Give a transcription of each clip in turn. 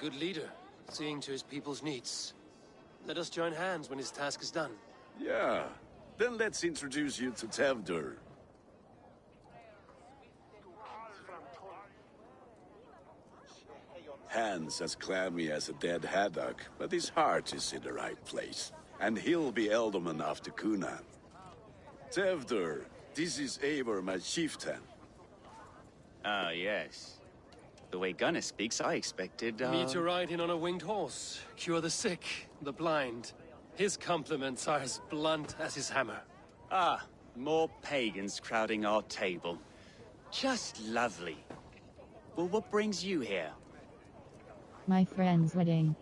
good leader, seeing to his people's needs. Let us join hands when his task is done. Yeah. Then let's introduce you to Tevdur. Hans as clammy as a dead haddock, but his heart is in the right place. And he'll be Ealdorman after Cunan. Tevdur, this is Eivor, my chieftain. Ah, yes. The way Gunnar speaks, I expected, Me to ride in on a winged horse, cure the sick, the blind. His compliments are as blunt as his hammer. Ah, more pagans crowding our table. Just lovely. Well, what brings you here? My friend's wedding.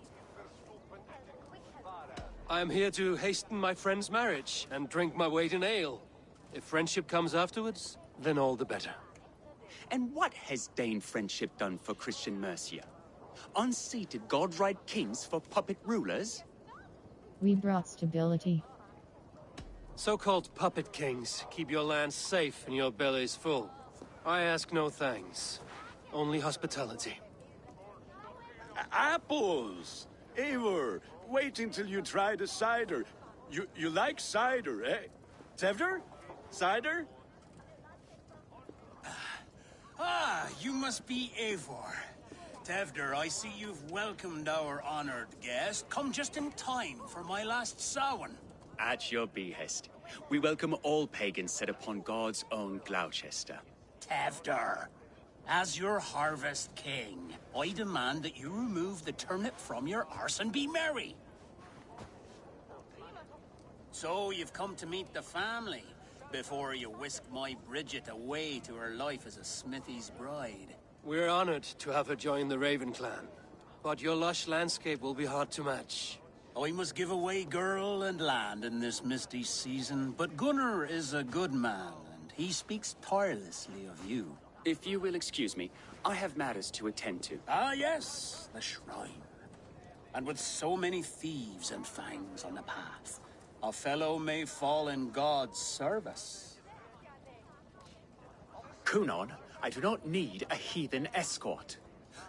I am here to hasten my friend's marriage and drink my weight in ale. If friendship comes afterwards, then all the better. And what has Dane friendship done for Christian Mercia? Unseated godright kings for puppet rulers? We brought stability. So-called puppet kings keep your lands safe and your bellies full. I ask no thanks, only hospitality. Apples! Eivor, wait until you try the cider. You like cider, eh? Tevdur? Cider? Ah, you must be Eivor. Tevdur, I see you've welcomed our honored guest. Come just in time for my last Samhain. At your behest. We welcome all pagans set upon God's own Gloucester. Tevdur, as your harvest king, I demand that you remove the turnip from your arse and be merry. So you've come to meet the family, before you whisk my Bridget away to her life as a smithy's bride. We're honored to have her join the Raven clan, but your lush landscape will be hard to match. I must give away girl and land in this misty season, but Gunnar is a good man, and he speaks tirelessly of you. If you will excuse me, I have matters to attend to. Ah yes, the shrine. And with so many thieves and fangs on the path, a fellow may fall in God's service. Cunan, I do not need a heathen escort.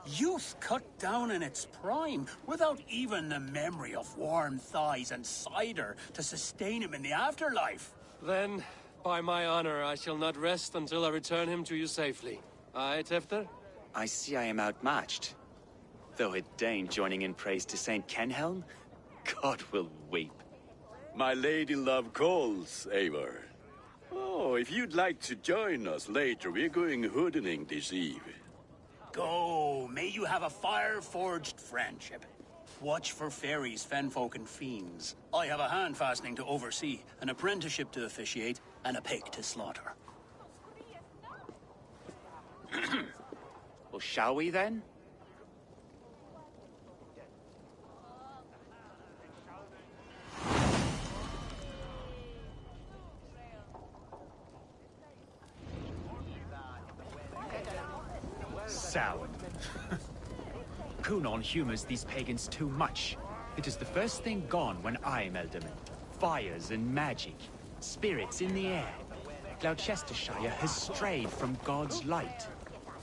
Youth cut down in its prime, without even the memory of warm thighs and cider to sustain him in the afterlife. Then, by my honor, I shall not rest until I return him to you safely. Aye, Tevdur? I see I am outmatched. Though a Dane joining in praise to Saint Kenhelm, God will weep. My lady love calls, Eivor. Oh, if you'd like to join us later, we're going hoodening this eve. Go, may you have a fire-forged friendship. Watch for fairies, fenfolk, and fiends. I have a hand fastening to oversee, an apprenticeship to officiate, and a pig to slaughter. Well, shall we then? Samhain. Cunan humors these pagans too much. It is the first thing gone when I am Ealdorman. Fires and magic. Spirits in the air. Gloucestershire has strayed from God's light.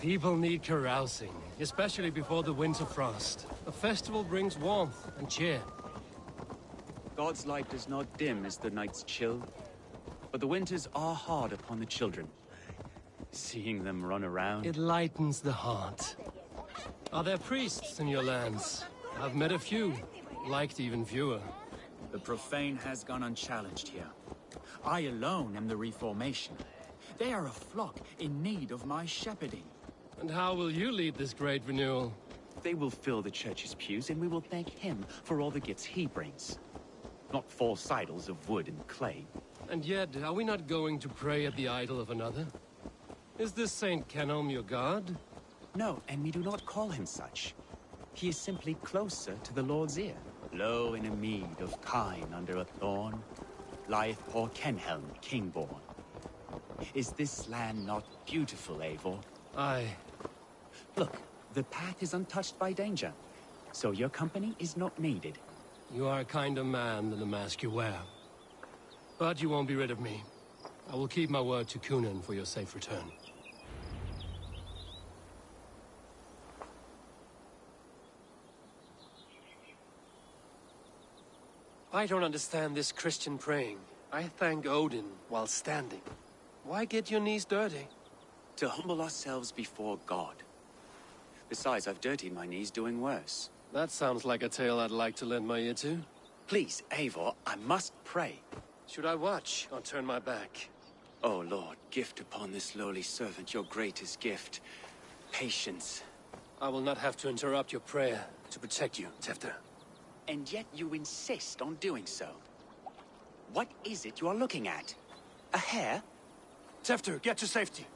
People need carousing, especially before the winter frost. A festival brings warmth and cheer. God's light does not dim as the nights chill, but the winters are hard upon the children. Seeing them run around... It lightens the heart. Are there priests in your lands? I've met a few, liked even fewer. The profane has gone unchallenged here. I alone am the Reformation. They are a flock in need of my shepherding. And how will you lead this great renewal? They will fill the church's pews, and we will thank him for all the gifts he brings. Not false idols of wood and clay. And yet, are we not going to pray at the idol of another? Is this Saint Kenhelm your god? No, and we do not call him such. He is simply closer to the Lord's ear. Low in a mead of kine under a thorn, lieth poor Kenhelm, king-born. Is this land not beautiful, Eivor? Aye. Look, the path is untouched by danger, so your company is not needed. You are a kinder man than the mask you wear. But you won't be rid of me. I will keep my word to Cunan for your safe return. I don't understand this Christian praying. I thank Odin while standing. Why get your knees dirty? To humble ourselves before God. Besides, I've dirtied my knees doing worse. That sounds like a tale I'd like to lend my ear to. Please, Eivor, I must pray. Should I watch or turn my back? Oh Lord, gift upon this lowly servant your greatest gift. Patience. I will not have to interrupt your prayer to protect you, Tefter. And yet you insist on doing so. What is it you are looking at? A hare? Tefter, get to safety.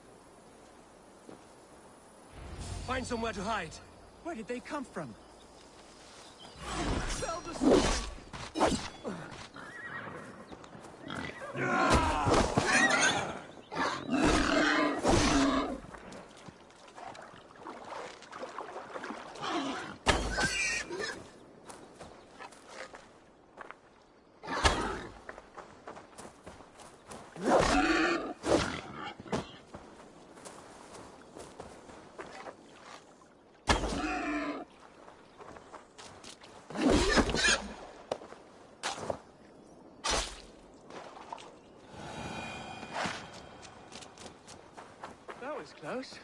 Find somewhere to hide. Where did they come from? That was close.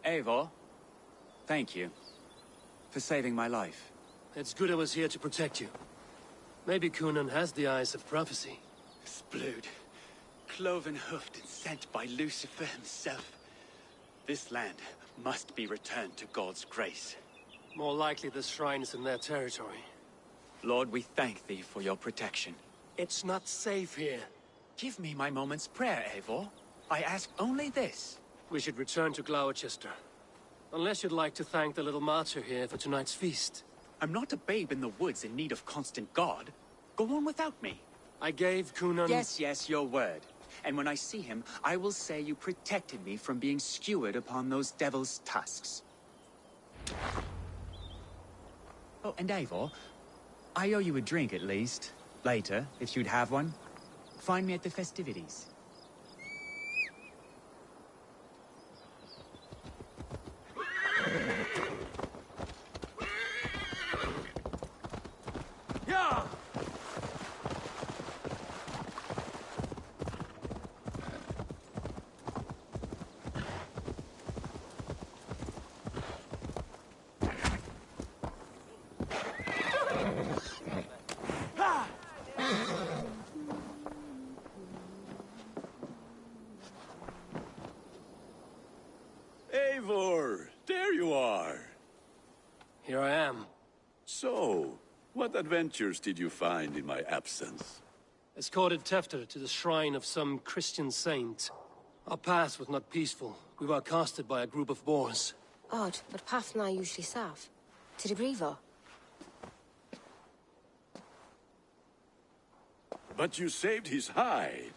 Eivor, thank you for saving my life. It's good I was here to protect you. Maybe Conan has the eyes of prophecy. Splood, cloven-hoofed and sent by Lucifer himself. This land must be returned to God's grace. More likely the shrine is in their territory. Lord, we thank thee for your protection. It's not safe here. Give me my moment's prayer, Eivor. I ask only this. We should return to Gloucester. Unless you'd like to thank the little martyr here for tonight's feast. I'm not a babe in the woods in need of constant guard. Go on without me. I gave Conan... Yes, your word. And when I see him, I will say you protected me from being skewered upon those devil's tusks. Oh, and Eivor, I owe you a drink at least. Later, if you'd have one. Find me at the festivities. Yeah! Eivor, there you are. Here I am. So, what adventures did you find in my absence? Escorted Tefter to the shrine of some Christian saint. Our path was not peaceful. We were accosted by a group of boars. Odd, but path and I usually serve. To the Brevo. But you saved his hide.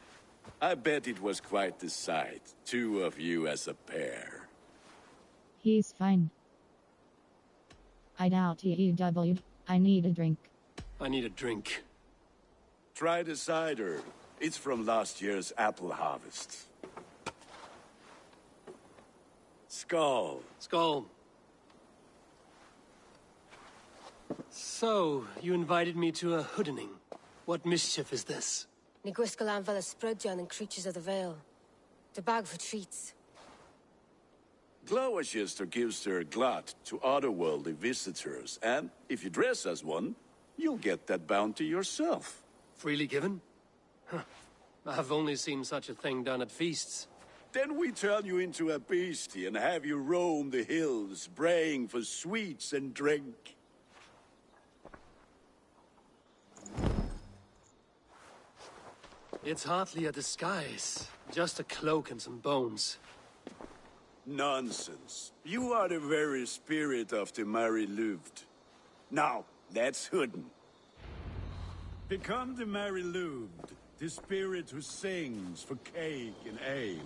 I bet it was quite the sight, two of you as a pair. He's fine. I doubt EW. I need a drink. I need a drink. Try the cider. It's from last year's apple harvest. Skull. Skull. So, you invited me to a hoodening. What mischief is this? Niguiscalan Vela Sprudjan and Creatures of the Vale. The bag for treats. Gloucester gives their glut to otherworldly visitors, and if you dress as one, you'll get that bounty yourself. Freely given? Huh. I've only seen such a thing done at feasts. Then we turn you into a beastie and have you roam the hills, braying for sweets and drink. It's hardly a disguise. Just a cloak and some bones. Nonsense. You are the very spirit of the Mary Louved. Now, let's hoodin. Become the Mary Louved, the spirit who sings for cake and ale.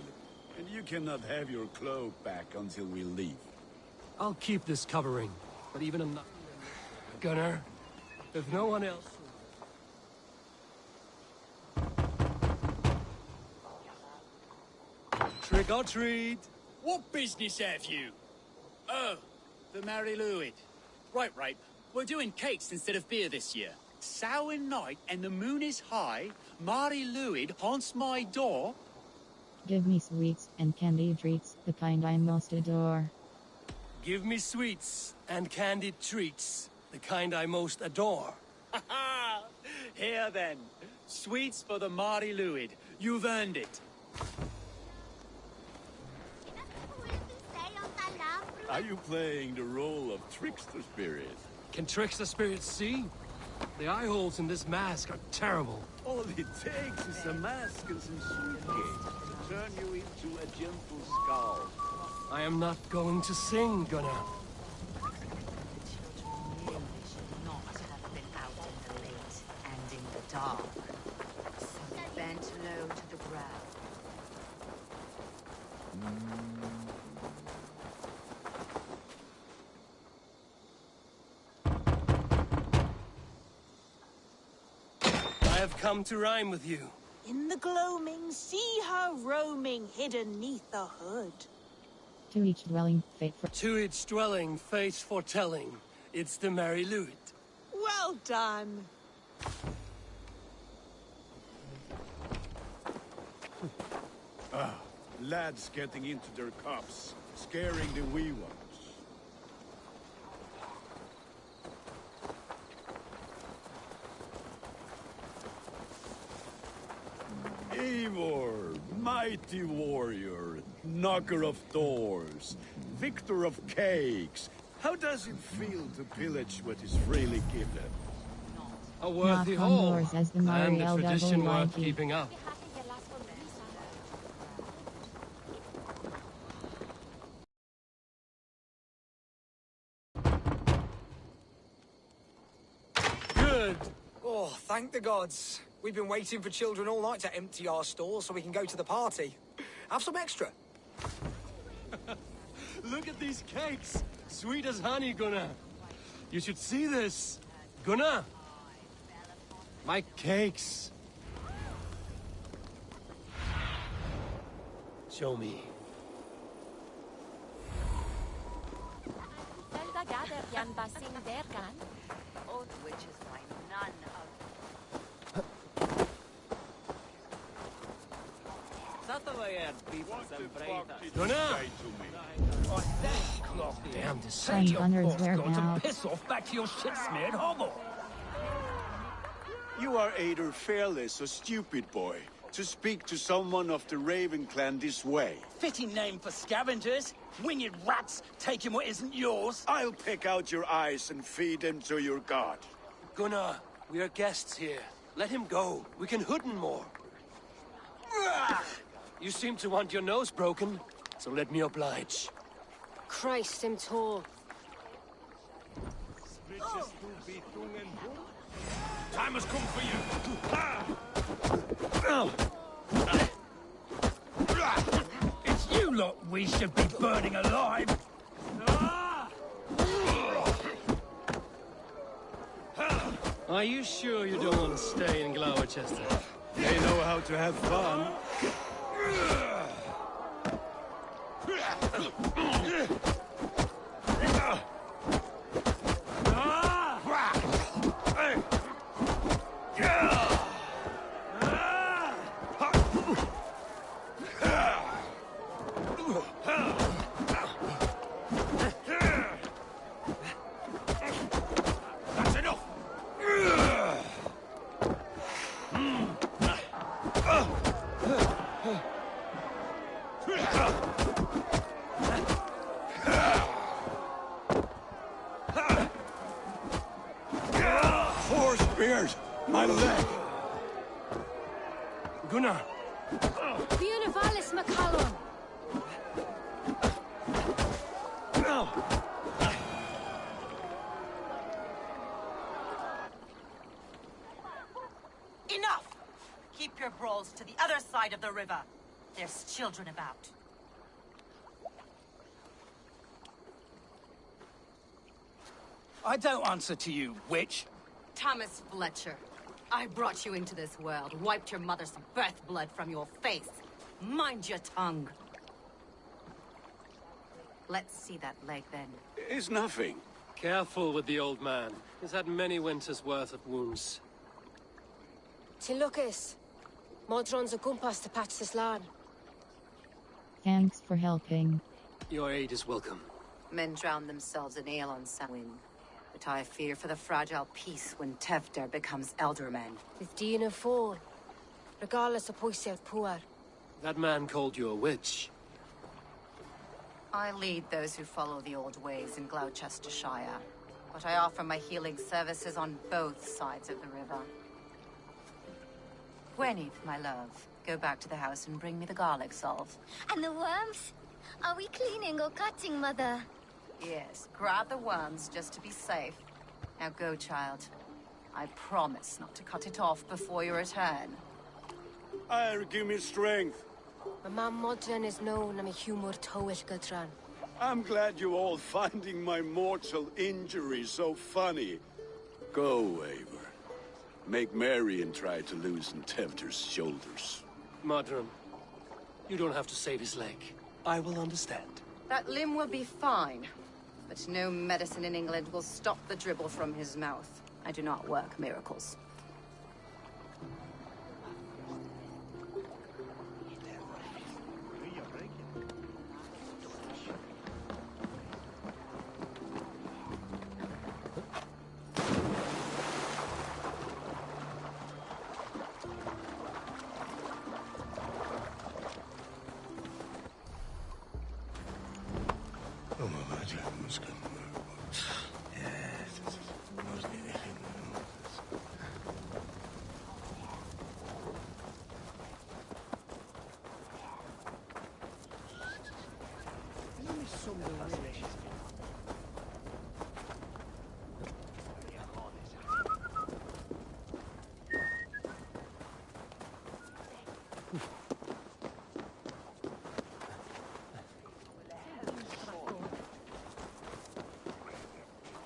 And you cannot have your cloak back until we leave. I'll keep this covering, but even a... Gunnar, if no one else... Trick or treat! What business have you? Oh, The Mary Louid. Right. We're doing cakes instead of beer this year. Samhain night and the moon is high. Mary Louid haunts my door. Give me sweets and candy treats, the kind I most adore. Give me sweets and candied treats, the kind I most adore. Here then. Sweets for the Mary Louid. You've earned it. Are you playing the role of trickster spirit? Can trickster spirits see? The eye holes in this mask are terrible. All it takes is a mask and some sweet cakes to turn you into a gentle skull. I am not going to sing, Gunnar. Really should not have been out in the late and in the dark. So he bent low to the ground. I have come to rhyme with you. In the gloaming, see her roaming, hidden neath the hood. To each dwelling, fate for... To each dwelling, fate foretelling. It's the Mary Louid. Well done. Lads getting into their cups, scaring the wee ones. Eivor, mighty warrior, knocker of doors, victor of cakes. How does it feel to pillage what is freely given? A worthy Knock on haul, doors as the and Mary a L. tradition Double worth YG. keeping up. Good. Oh, thank the gods. We've been waiting for children all night to empty our stalls so we can go to the party. Have some extra. Look at these cakes! Sweet as honey, Gunnar. You should see this. Gunnar! My cakes. Show me. Old witches find none of Gunnar! Damn, this Some hunters wear now. Piss off back to your shit-smeared hovel. You are either fearless or stupid, boy, to speak to someone of the Raven clan this way. Fitting name for scavengers. Winged rats taking what isn't yours. I'll pick out your eyes and feed them to your god. Gunnar, we are guests here. Let him go. We can hood him more. You seem to want your nose broken, so let me oblige. Christ, him tall. Time has come for you. It's you lot we should be burning alive. Are you sure you don't want to stay in Gloucester? They know how to have fun. That's enough. Four spears! My leg! Gunnar! Buenavallis McCallum! Enough! Keep your brawls to the other side of the river. There's children about. I don't answer to you, witch. Thomas Fletcher, I brought you into this world, wiped your mother's birth blood from your face. Mind your tongue. Let's see that leg then. It's nothing. Careful with the old man. He's had many winters' worth of wounds. Till Lucas. Modron's a gumpas to patch this lad. Thanks for helping. Your aid is welcome. Men drown themselves in ale on Samhain. But I fear for the fragile peace when Tevder becomes Elderman. With Dina fall. Regardless of Poisiel Puar. That man called you a witch. I lead those who follow the old ways in Gloucestershire. But I offer my healing services on both sides of the river. Gweneth, my love, go back to the house and bring me the garlic salve. And the worms? Are we cleaning or cutting, Mother? Yes, grab the worms just to be safe. Now go, child. I promise not to cut it off before your return. Give me strength. My mam Modron is known am a humor towish Gutran. I'm glad you all finding my mortal injury so funny. Go, Eivor. Make merry and try to loosen Tevder's shoulders. Modron, you don't have to save his leg. I will understand. That limb will be fine. But no medicine in England will stop the dribble from his mouth. I do not work miracles.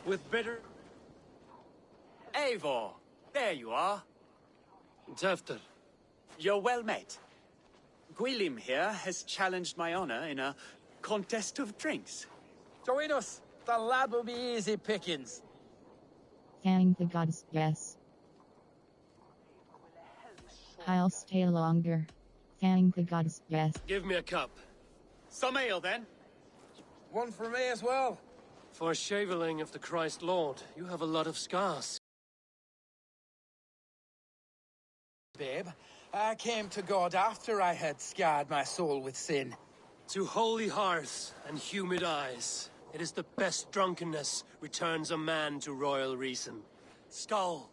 With bitter... Eivor, there you are. Tefter. You're well met. Gwilym here has challenged my honor in a contest of drinks. Join us. The lad will be easy pickings. Thank the gods, yes. I'll stay longer. Thank the gods, yes. Give me a cup. Some ale, then. One for me as well. For a shaveling of the Christ Lord, you have a lot of scars. Babe, I came to God after I had scarred my soul with sin. To holy hearth and humid eyes, it is the best drunkenness returns a man to royal reason. Skull.